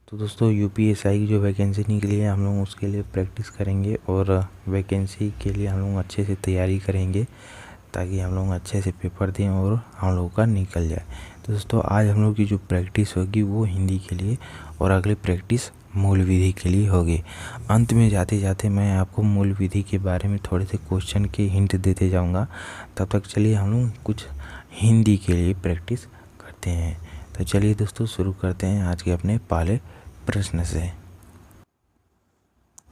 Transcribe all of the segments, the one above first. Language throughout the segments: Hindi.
तो दोस्तों यूपीएसआई की जो वैकेंसी निकली है हम लोग उसके लिए प्रैक्टिस करेंगे और वैकेंसी के लिए हम लोग अच्छे से तैयारी करेंगे ताकि हम लोग अच्छे से पेपर दें और हम लोगों का निकल जाए। तो दोस्तों आज हम लोग की जो प्रैक्टिस होगी वो हिंदी के लिए और अगली प्रैक्टिस मूल विधि के लिए होगी। अंत में जाते जाते मैं आपको मूल विधि के बारे में थोड़े से क्वेश्चन के हिंट देते जाऊंगा। तब तक चलिए हम लोग कुछ हिंदी के लिए प्रैक्टिस करते हैं। तो चलिए दोस्तों शुरू करते हैं आज के अपने पहले प्रश्न से।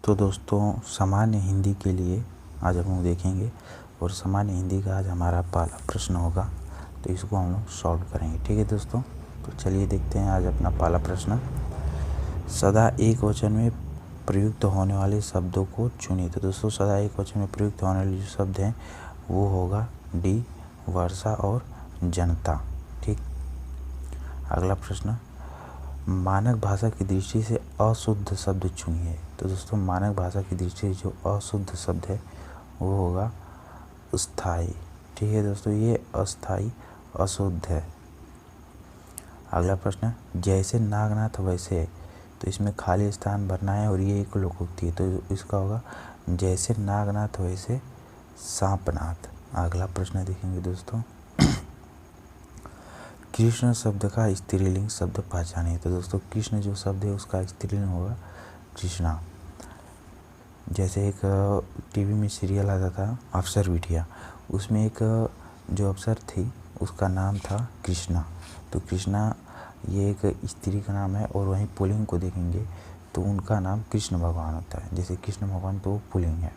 तो दोस्तों सामान्य हिंदी के लिए आज हम लोग देखेंगे और सामान्य हिंदी का आज हमारा पहला प्रश्न होगा, तो इसको हम लोग सॉल्व करेंगे। ठीक है दोस्तों, तो चलिए देखते हैं आज अपना पहला प्रश्न। सदा एक वचन में प्रयुक्त होने वाले शब्दों को चुनिए। तो दोस्तों सदा एक वचन में प्रयुक्त होने वाले जो शब्द हैं वो होगा डी, वर्षा और जनता। ठीक। अगला प्रश्न, मानक भाषा की दृष्टि से अशुद्ध शब्द चुनिए। तो दोस्तों मानक भाषा की दृष्टि से जो अशुद्ध शब्द है वो होगा स्थायी। ठीक है दोस्तों, ये अस्थाई अशुद्ध है। अगला प्रश्न, जैसे नागनाथ वैसे, तो इसमें खाली स्थान भरना है और ये एक लोकोक्ति है, तो इसका होगा जैसे नागनाथ वैसे सांपनाथ। अगला प्रश्न देखेंगे दोस्तों, कृष्ण शब्द का स्त्रीलिंग शब्द पहचानिए। तो दोस्तों कृष्ण जो शब्द है उसका स्त्रीलिंग होगा कृष्णा। जैसे एक टीवी में सीरियल आता था अफसर बिटिया, उसमें एक जो अफसर थी उसका नाम था कृष्णा। तो कृष्णा ये एक स्त्री का नाम है और वहीं पुल्लिंग को देखेंगे तो उनका नाम कृष्ण भगवान होता है। जैसे कृष्ण भगवान तो वो पुल्लिंग है।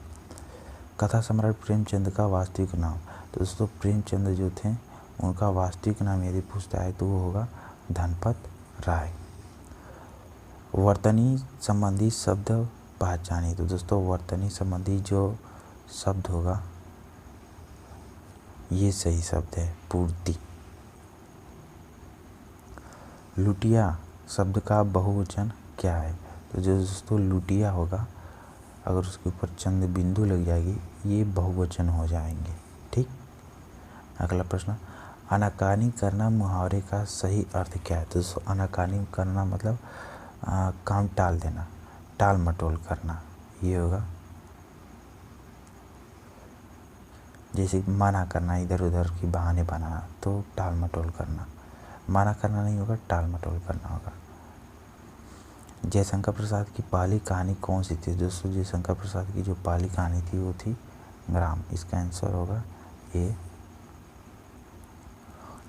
कथा सम्राट प्रेमचंद का वास्तविक नाम। तो दोस्तों प्रेमचंद जो थे उनका वास्तविक नाम यदि पूछता है तो वो होगा धनपत राय। वर्तनी संबंधी शब्द पहचानिए। तो दोस्तों वर्तनी संबंधी जो शब्द होगा ये सही शब्द है पूर्ति। लुटिया शब्द का बहुवचन क्या है। तो जो दोस्तों लुटिया होगा अगर उसके ऊपर चंद बिंदु लग जाएगी ये बहुवचन हो जाएंगे। ठीक। अगला प्रश्न, आनाकानी करना मुहावरे का सही अर्थ क्या है। तो दोस्तों आनाकानी करना मतलब काम टाल देना, टाल मटोल करना, ये होगा। जैसे मना करना, इधर उधर की बहाने बनाना, तो टाल मटोल करना। मना करना नहीं होगा, टाल मटोल करना होगा। जयशंकर प्रसाद की पहली कहानी कौन सी थी। दोस्तों जयशंकर प्रसाद की जो पहली कहानी थी वो थी ग्राम। इसका आंसर होगा ए।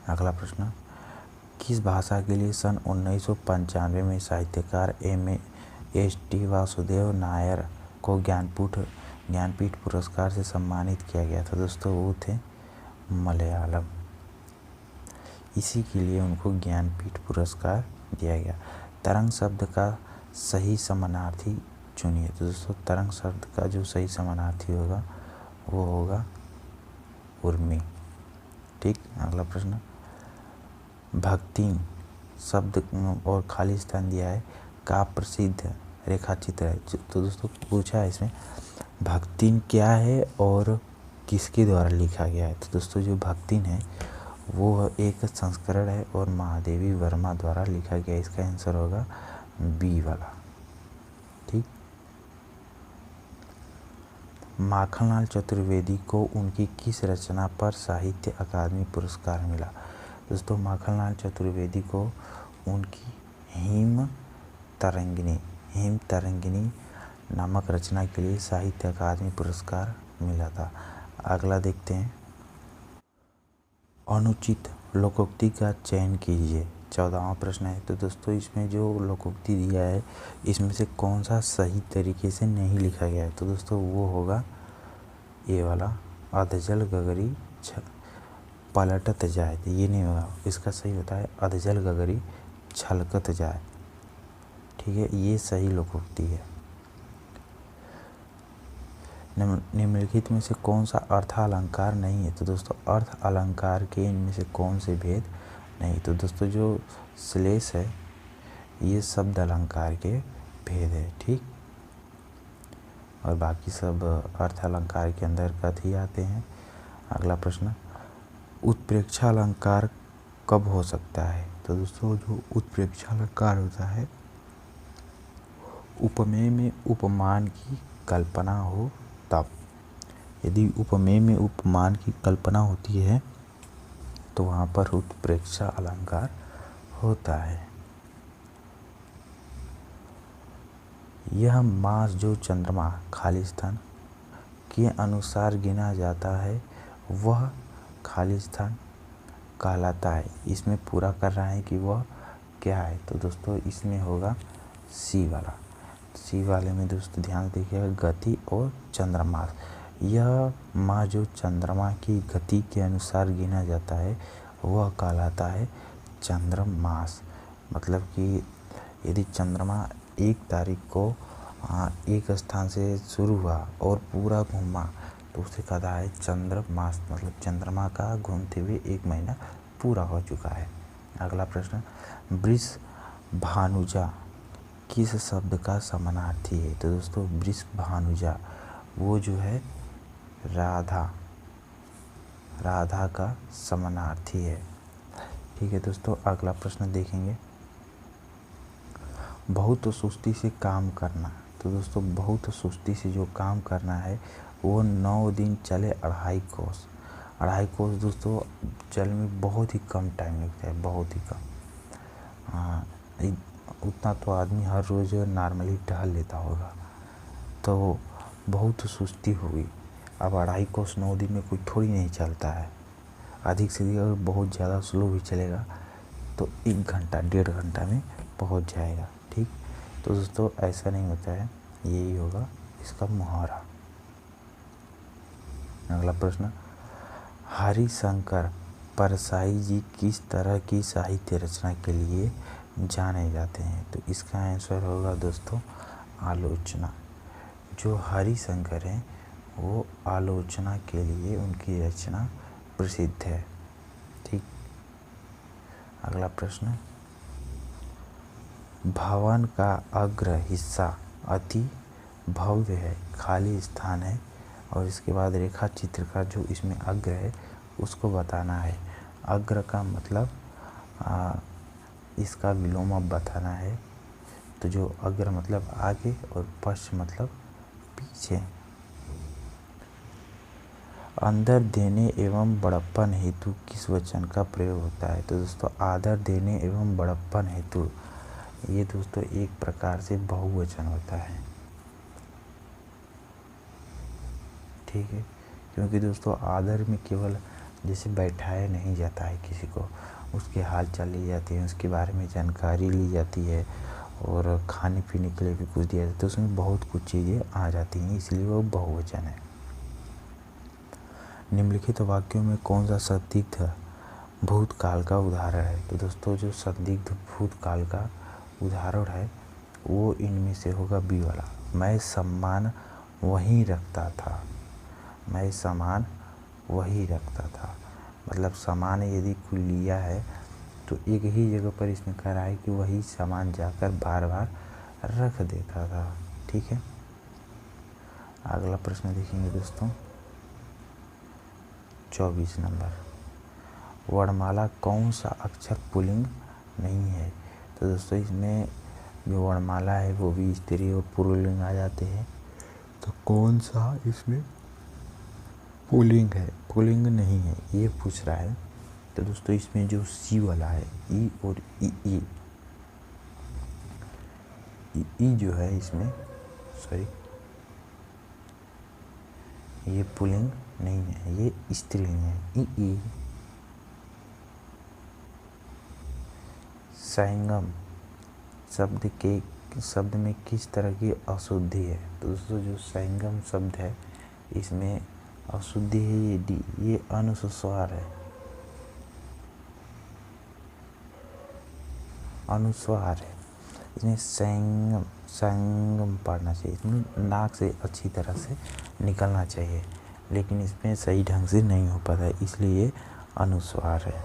अगला प्रश्न, किस भाषा के लिए सन 1995 में साहित्यकार एम.ए.एस.टी. वासुदेव नायर को ज्ञानपीठ पुरस्कार से सम्मानित किया गया था। दोस्तों वो थे मलयालम, इसी के लिए उनको ज्ञानपीठ पुरस्कार दिया गया। तरंग शब्द का सही समानार्थी चुनिए। तो दोस्तों तरंग शब्द का जो सही समानार्थी होगा वो होगा उर्मी। ठीक। अगला प्रश्न, भक्तिन शब्द और खाली स्थान दिया है का प्रसिद्ध रेखाचित्र है। तो दोस्तों पूछा है इसमें भक्तिन क्या है और किसके द्वारा लिखा गया है। तो दोस्तों जो भक्तिन है वो एक संस्करण है और महादेवी वर्मा द्वारा लिखा गया। इसका आंसर होगा बी वाला। ठीक। माखनलाल चतुर्वेदी को उनकी किस रचना पर साहित्य अकादमी पुरस्कार मिला। दोस्तों माखनलाल चतुर्वेदी को उनकी हिम तरंगिनी नामक रचना के लिए साहित्य अकादमी पुरस्कार मिला था। अगला देखते हैं, अनुचित लोकोक्ति का चयन कीजिए। 14वां प्रश्न है। तो दोस्तों इसमें जो लोकोक्ति दिया है इसमें से कौन सा सही तरीके से नहीं लिखा गया है। तो दोस्तों वो होगा ये वाला, अधजल गगरी पलटत जाए। तो ये नहीं होगा, इसका सही होता है अधजल गगरी छलकत जाए। ठीक है, ये सही लोकोक्ति है। निम्नलिखित में से कौन सा अर्थ अलंकार नहीं है। तो दोस्तों अर्थ अलंकार के इनमें से कौन से भेद नहीं। तो दोस्तों जो श्लेष है ये शब्द अलंकार के भेद है। ठीक। और बाकी सब अर्थ अलंकार के अंतर्गत ही आते हैं। अगला प्रश्न, उत्प्रेक्षा अलंकार कब हो सकता है। तो दोस्तों जो उत्प्रेक्षा अलंकार होता है उपमेय में उपमान की कल्पना हो तब। यदि उपमेय में उपमान की कल्पना होती है तो वहाँ पर उत्प्रेक्षा अलंकार होता है। यह मास जो चंद्रमा खाली स्थान के अनुसार गिना जाता है वह खाली स्थान कहलाता है। इसमें पूरा कर रहा है कि वह क्या है, तो दोस्तों इसमें होगा सी वाला। सी वाले में दोस्तों ध्यान देखिएगा, गति और चंद्रमास। यह मास जो चंद्रमा की गति के अनुसार गिना जाता है वह कहलाता है चंद्रमास। मतलब कि यदि चंद्रमा 1 तारीख को एक स्थान से शुरू हुआ और पूरा घूमा तो उसे कहता है चंद्रमास। मतलब चंद्रमा का घूमते हुए 1 महीना पूरा हो चुका है। अगला प्रश्न, वृषभानुजा किस शब्द का समानार्थी है? तो दोस्तों वृषभानुजा वो जो है राधा का समानार्थी है। ठीक है दोस्तों, अगला प्रश्न देखेंगे, बहुत सुस्ती से काम करना। तो दोस्तों बहुत सुस्ती से जो काम करना है वो 9 दिन चले 2.5 कोस। 2.5 कोस दोस्तों चलने में बहुत ही कम टाइम लगता है, बहुत ही कम। उतना तो आदमी हर रोज़ नॉर्मली टहल लेता होगा, तो बहुत सुस्ती होगी। अब 2.5 कोस 9 दिन में कोई थोड़ी नहीं चलता है। अधिक से अधिक अगर बहुत ज़्यादा स्लो भी चलेगा तो 1 घंटा 1.5 घंटा में पहुंच जाएगा। ठीक, तो दोस्तों ऐसा नहीं होता है, यही होगा इसका मुहावरा। अगला प्रश्न, हरिशंकर परसाई जी किस तरह की साहित्य रचना के लिए जाने जाते हैं? तो इसका आंसर होगा दोस्तों आलोचना। जो हरिशंकर हैं वो आलोचना के लिए उनकी रचना प्रसिद्ध है। ठीक, अगला प्रश्न, भवन का अग्र हिस्सा अति भव्य है, खाली स्थान है, और इसके बाद रेखा चित्र का जो इसमें अग्र है उसको बताना है। अग्र का मतलब इसका विलोम बताना है। तो जो अग्र मतलब आगे और पश्च मतलब पीछे। आदर देने एवं बड़प्पन हेतु किस वचन का प्रयोग होता है? तो दोस्तों आदर देने एवं बड़प्पन हेतु ये दोस्तों एक प्रकार से बहुवचन होता है। ठीक है, क्योंकि दोस्तों आदर में केवल जैसे बैठाया नहीं जाता है किसी को, उसके हाल चाल ली जाती है, उसके बारे में जानकारी ली जाती है और खाने पीने के लिए भी कुछ दिया जाता है, तो उसमें बहुत कुछ चीज़ें आ जाती हैं, इसलिए वो बहुवचन है। निम्नलिखित वाक्यों में कौन सा संदिग्ध भूतकाल का उदाहरण है? तो दोस्तों जो संदिग्ध भूतकाल का उदाहरण है वो इनमें से होगा बी वाला, मैं सम्मान वहीं रखता था। मैं सामान वही रखता था। मतलब सामान यदि कोई लिया है तो एक ही जगह पर इसमें कह रहा है कि वही सामान जाकर बार बार रख देता था। ठीक है, अगला प्रश्न देखेंगे दोस्तों 24 नंबर, वर्णमाला कौन सा अक्षर पुल्लिंग नहीं है? तो दोस्तों इसमें जो वर्णमाला है वो भी स्त्री और पुल्लिंग आ जाते हैं, तो कौन सा इसमें पुल्लिंग है? पुल्लिंग नहीं है ये पूछ रहा है। तो दोस्तों इसमें जो सी वाला है ई और ई जो है इसमें सॉरी ये पुल्लिंग नहीं है, ये स्त्रीलिंग है। ई संगम शब्द में किस तरह की अशुद्धि है? तो दोस्तों जो संगम शब्द है इसमें अशुद्धि है, ये डी, ये अनुस्वार है, अनुस्वार है। इसमें संगम पढ़ना चाहिए, इसमें नाक से अच्छी तरह से निकलना चाहिए, लेकिन इसमें सही ढंग से नहीं हो पाता है, इसलिए ये अनुस्वार है।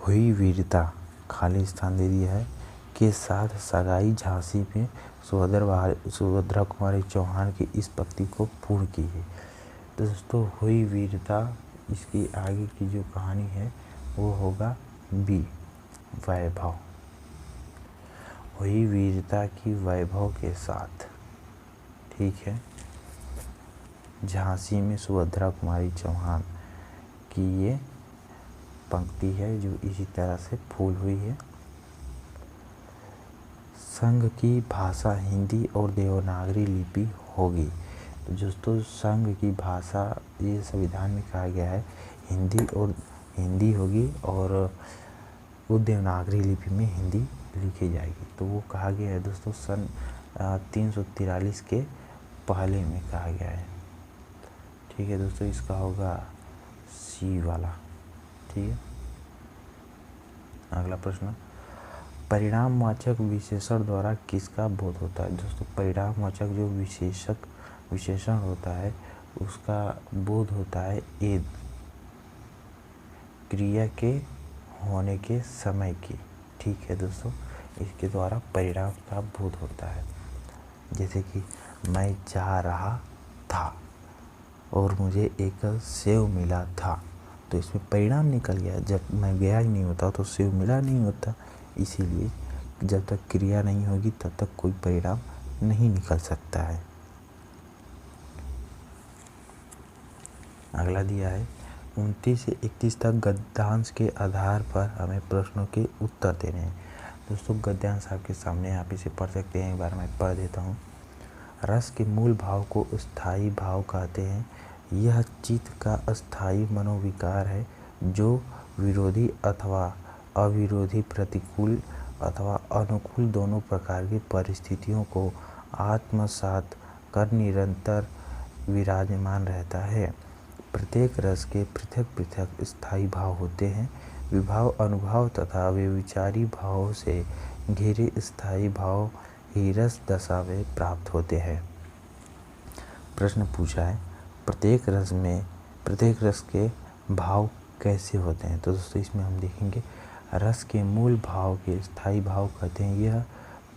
हुई वीरता खाली स्थान दे दिया है के साथ सगाई झांसी में सुभद्रा कुमारी चौहान की इस पंक्ति को पूर्ण की है। तो दोस्तों हुई वीरता इसकी आगे की जो कहानी है वो होगा बी वैभव। हुई वीरता की वैभव के साथ। ठीक है, झांसी में सुभद्रा कुमारी चौहान की ये पंक्ति है जो इसी तरह से फूल हुई है। संघ की भाषा हिंदी और देवनागरी लिपि होगी। तो दोस्तों संघ की भाषा ये संविधान में कहा गया है हिंदी होगी और वो देवनागरी लिपि में हिंदी लिखी जाएगी। तो वो कहा गया है दोस्तों सन 343 के पहले में कहा गया है। ठीक है दोस्तों, इसका होगा सी वाला। ठीक है, अगला प्रश्न, परिणामवाचक विशेषण द्वारा किसका बोध होता है। दोस्तों परिणामवाचक जो विशेषण होता है उसका बोध होता है एद, क्रिया के होने के समय की। ठीक है दोस्तों, इसके द्वारा परिणाम का बोध होता है। जैसे कि मैं जा रहा था और मुझे एक सेव मिला था, तो इसमें परिणाम निकल गया। जब मैं गया ही नहीं होता तो सेव मिला नहीं होता। इसीलिए जब तक क्रिया नहीं होगी तब तक कोई परिणाम नहीं निकल सकता है। अगला दिया है 29 से 31 तक गद्यांश के आधार पर हमें प्रश्नों के उत्तर देने हैं। दोस्तों गद्यांश आपके सामने, आप इसे पढ़ सकते हैं। एक बार मैं पढ़ देता हूँ। रस के मूल भाव को स्थायी भाव कहते हैं। यह चित्त का अस्थायी मनोविकार है जो विरोधी अथवा अविरोधी, प्रतिकूल अथवा अनुकूल दोनों प्रकार की परिस्थितियों को आत्मसात कर निरंतर विराजमान रहता है। प्रत्येक रस के पृथक पृथक स्थायी भाव होते हैं। विभाव अनुभव तथा व्यभिचारी भावों से घिरे स्थायी भाव ही रस दशा में प्राप्त होते हैं। प्रश्न पूछा है प्रत्येक रस के भाव कैसे होते हैं। तो दोस्तों इसमें हम देखेंगे रस के मूल भाव के स्थायी भाव कहते हैं। यह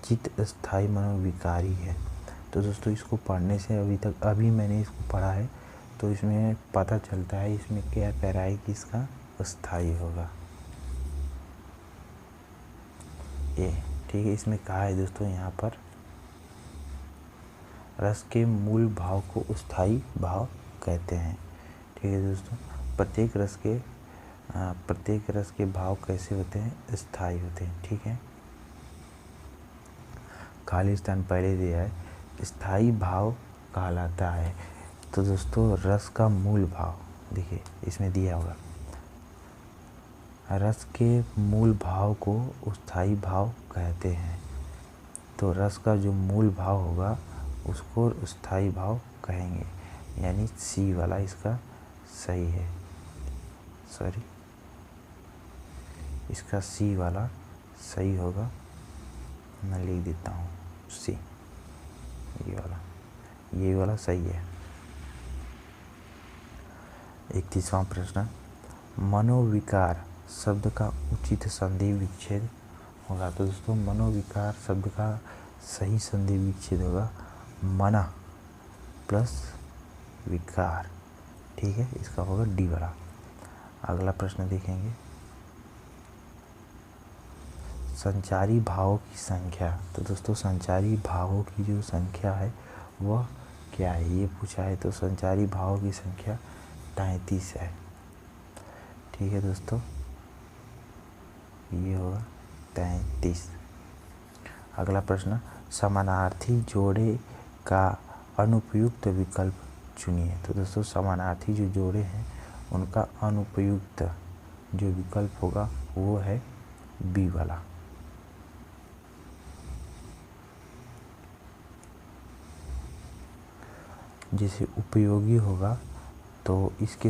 चित्त स्थायी मनोविकारी है। तो दोस्तों इसको पढ़ने से अभी मैंने इसको पढ़ा है तो इसमें पता चलता है इसमें क्या कह रहा है कि इसका स्थायी होगा ये। ठीक है, इसमें कहा है दोस्तों यहाँ पर रस के मूल भाव को स्थायी भाव कहते हैं। ठीक है दोस्तों, प्रत्येक रस के भाव कैसे होते हैं, स्थायी होते हैं। ठीक है, खाली स्थान पहले दिया है, स्थायी भाव कहलाता है। तो दोस्तों रस का मूल भाव देखिए इसमें दिया होगा, रस के मूल भाव को स्थायी भाव कहते हैं। तो रस का जो मूल भाव होगा उसको स्थायी भाव कहेंगे, यानी सी वाला इसका सही है। सॉरी, इसका सी वाला सही होगा। मैं लिख देता हूँ सी, ये वाला सही है। 31वां प्रश्न, मनोविकार शब्द का उचित संधि विच्छेद होगा। तो दोस्तों मनोविकार शब्द का सही संधि विच्छेद होगा मना प्लस विकार। ठीक है, इसका होगा डी वाला। अगला प्रश्न देखेंगे, संचारी भावों की संख्या। तो दोस्तों संचारी भावों की जो संख्या है वह क्या है ये पूछा है। तो संचारी भावों की संख्या 33 है। ठीक है दोस्तों, ये होगा 33। अगला प्रश्न, समानार्थी जोड़े का अनुपयुक्त विकल्प चुनिए। तो दोस्तों समानार्थी जो जोड़े हैं उनका अनुपयुक्त जो विकल्प होगा वो है बी वाला। जैसे उपयोगी होगा तो इसके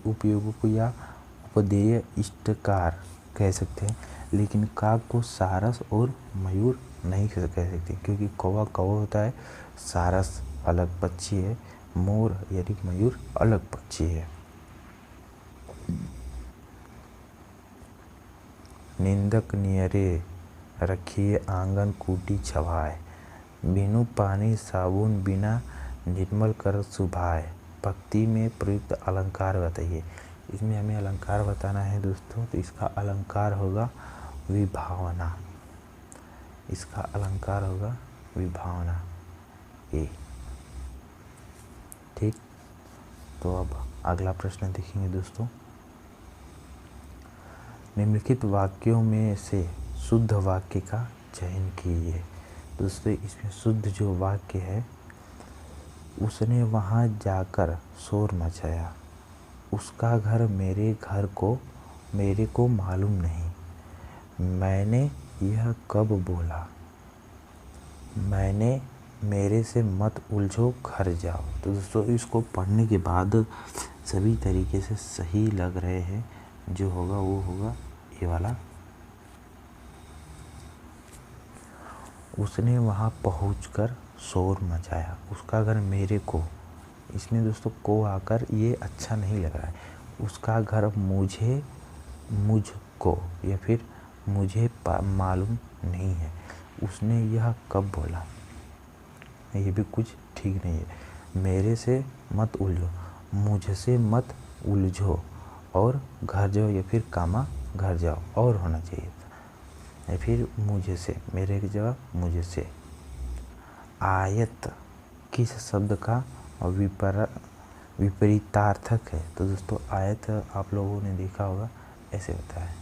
उपयोगों को या उपदेय इष्टकार कह सकते हैं, लेकिन काग को सारस और मयूर नहीं कह सकते, क्योंकि कौवा कौवा होता है, सारस अलग पक्षी है, मोर यानी मयूर अलग पक्षी है। निंदक नियरे रखिए आंगन कूटी छवाए, बिनु पानी साबुन बिना निर्मल कर सुभाए। भक्ति में प्रयुक्त अलंकार बताइए। इसमें हमें अलंकार बताना है दोस्तों, तो इसका अलंकार होगा विभावना। इसका अलंकार होगा विभावना ए। ठीक, तो अब अगला प्रश्न देखेंगे दोस्तों। निम्नलिखित वाक्यों में से शुद्ध वाक्य का चयन कीजिए। दोस्तों इसमें शुद्ध जो वाक्य है, उसने वहाँ जाकर शोर मचाया, उसका घर मेरे को मालूम नहीं, मैंने यह कब बोला, मैंने मेरे से मत उलझो घर जाओ। तो दोस्तों इसको पढ़ने के बाद सभी तरीके से सही लग रहे हैं, जो होगा वो होगा ये वाला। उसने वहाँ पहुंचकर शोर मचाया, उसका घर मेरे को, इसमें दोस्तों को आकर ये अच्छा नहीं लग रहा है। उसका घर मुझको या फिर मुझे मालूम नहीं है, उसने यह कब बोला, ये भी कुछ ठीक नहीं है। मेरे से मत उलझो, मुझसे मत उलझो, और घर जाओ या फिर कामा घर जाओ, और होना चाहिए था, या फिर मुझे से, मेरे की जगह मुझे से। आयत किस शब्द का विपरीतार्थक है? तो दोस्तों आयत आप लोगों ने देखा होगा ऐसे होता है,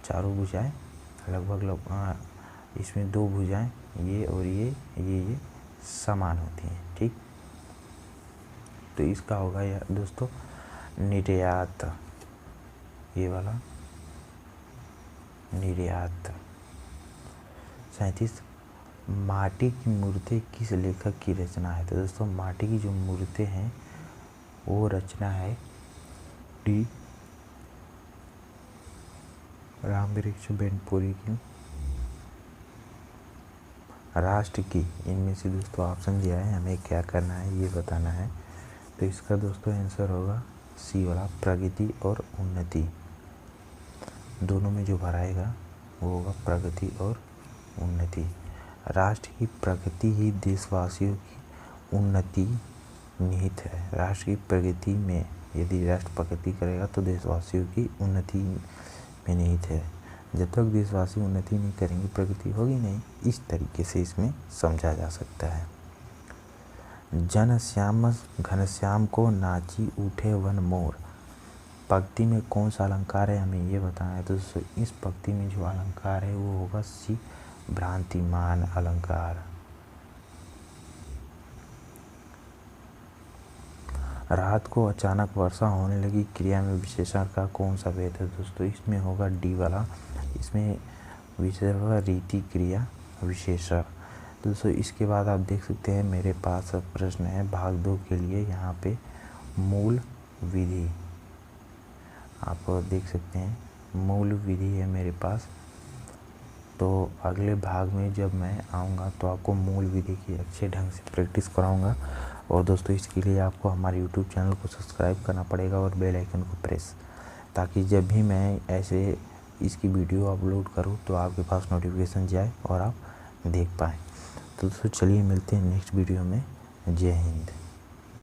चारों भुजाएं लगभग इसमें दो भुजाएं ये और ये समान होती हैं। ठीक, तो इसका होगा यह दोस्तों निर्यात, ये वाला निर्यात। 37 माटी की मूर्तें किस लेखक की रचना है? तो दोस्तों माटी की जो मूर्तें हैं वो रचना है डी रामवृक्ष बेनपुरी की। राष्ट्र की, इनमें से दोस्तों ऑप्शन दिया है, हमें क्या करना है ये बताना है। तो इसका दोस्तों आंसर होगा सी वाला, प्रगति और उन्नति। दोनों में जो भराएगा वो होगा प्रगति और उन्नति। राष्ट्र की प्रगति ही देशवासियों की उन्नति निहित है। राष्ट्र की प्रगति में, यदि राष्ट्र प्रगति करेगा तो देशवासियों की उन्नति में निहित है। जब तक देशवासी उन्नति नहीं करेंगे प्रगति होगी नहीं। इस तरीके से इसमें समझा जा सकता है। जन श्याम घनश्याम को नाची उठे वन मोर, पंक्ति में कौन सा अलंकार है हमें ये बताना है। तो इस पंक्ति में जो अलंकार है वो होगा सी भ्रांतिमान अलंकार। रात को अचानक वर्षा होने लगी, क्रिया में विशेषण का कौन सा भेद है? दोस्तों इसमें होगा डी वाला, इसमें विशेषण होगा रीति क्रिया विशेषण। दोस्तों इसके बाद आप देख सकते हैं मेरे पास प्रश्न है भाग 2 के लिए, यहाँ पे मूल विधि आप देख सकते हैं, मूल विधि है मेरे पास। तो अगले भाग में जब मैं आऊँगा तो आपको मूल विधि की अच्छे ढंग से प्रैक्टिस कराऊँगा। और दोस्तों इसके लिए आपको हमारे यूट्यूब चैनल को सब्सक्राइब करना पड़ेगा और बेल आइकन को प्रेस, ताकि जब भी मैं ऐसे इसकी वीडियो अपलोड करूँ तो आपके पास नोटिफिकेशन जाए और आप देख पाएँ। तो दोस्तों चलिए मिलते हैं नेक्स्ट वीडियो में। जय हिंद।